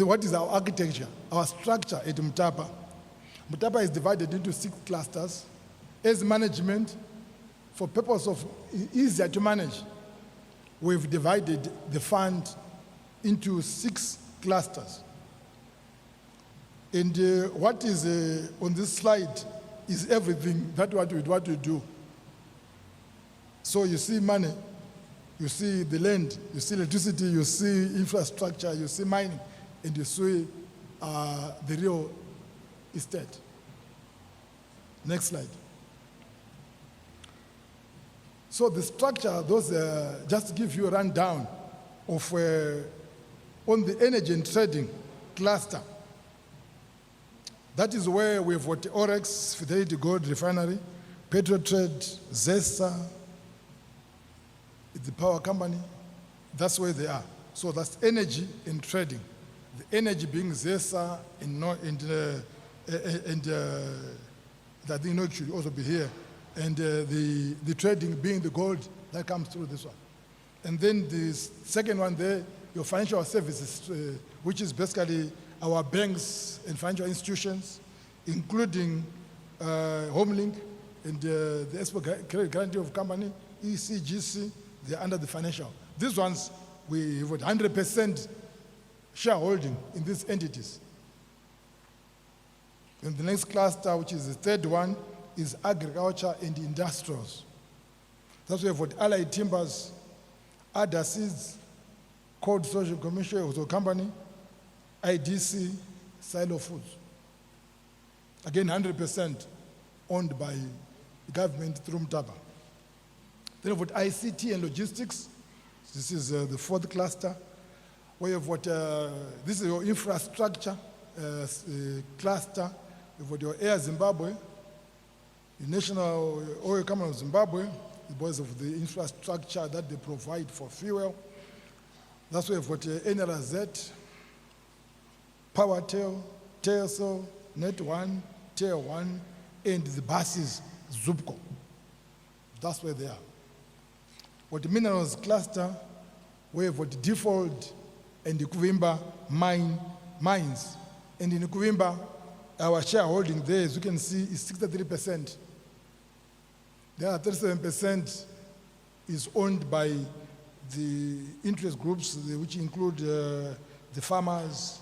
what is our architecture, our structure at Mutapa. Mutapa is divided into 6 clusters. As management, for purpose of easier to manage, we've divided the fund into 6 clusters. And what is on this slide is everything that what we do. So you see money, you see the land, you see electricity, you see infrastructure, you see mining, and you see the real estate. Next slide. So the structure, those just to give you a rundown of on the energy and trading cluster. That is where we've got Oryx, Fidelity Gold Refinery, Petrotrade, ZESA, the power company. That's where they are. So that's energy and trading. The energy being ZESA and that they know it should also be here. And the trading being the gold that comes through this one. And then the second one there, your financial services, which is basically our banks and financial institutions, including HomeLink and the Export Credit Guarantee of Company, ECGC, they're under the financial. These ones, we have 100% shareholding in these entities. And the next cluster, which is the third one, is agriculture and industrials. That's where we've got Allied Timbers, Ada Seeds, Code Social Commission Company, IDC, Silo Foods. Again, 100% owned by the government through Mutapa. Then we've got ICT and logistics. This is the fourth cluster. Where you've got, this is your infrastructure cluster. You've got your Air Zimbabwe, the National Oil Company of Zimbabwe, because of the infrastructure that they provide for fuel. That's where you've got NLRZ, PowerTel, Telcel, Net1, Tier 1, and the buses, Zupco. That's where they are. What the minerals cluster, we have got Default and the Kuvimba mines. And in Kuvimba, our shareholding there, as you can see, is 63%. The other 37% is owned by the interest groups, which include the farmers,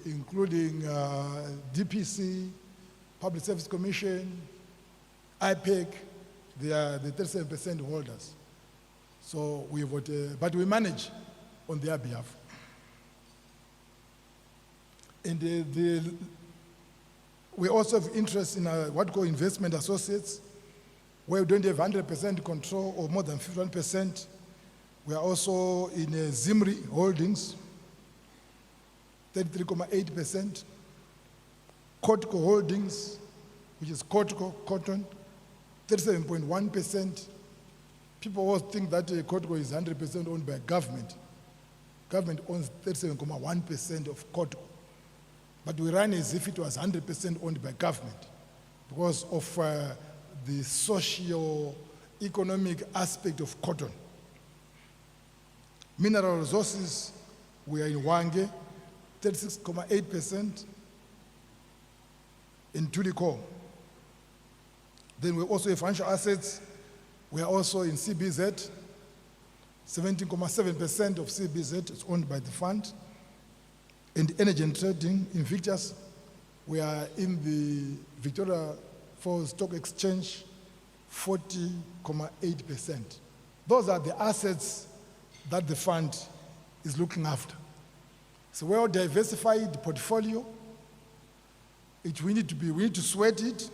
including DPC, Public Service Commission, IPEC. They are the 37% holders. So we vote, but we manage on their behalf. And we also have interest in what we call investment associates, where we don't have 100% control or more than 51%. We are also in Zimri Holdings, 33.8%. Kotco Holdings, which is Kotco Cotton, 37.1%. People always think that Kotco is 100% owned by government. Government owns 37.1% of Kotco. But we run as if it was 100% owned by government because of the socio-economic aspect of cotton. Mineral resources, we are in Hwange, 36.8%, in Tuliko. Then we also have financial assets. We are also in CBZ, 17.7% of CBZ is owned by the fund. And energy and trading, Invictus, we are in the Victoria Falls Stock Exchange, 40.8%. Those are the assets that the fund is looking after. It's a well-diversified portfolio. We need to sweat it.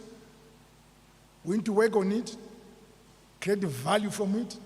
We need to work on it, create value from it,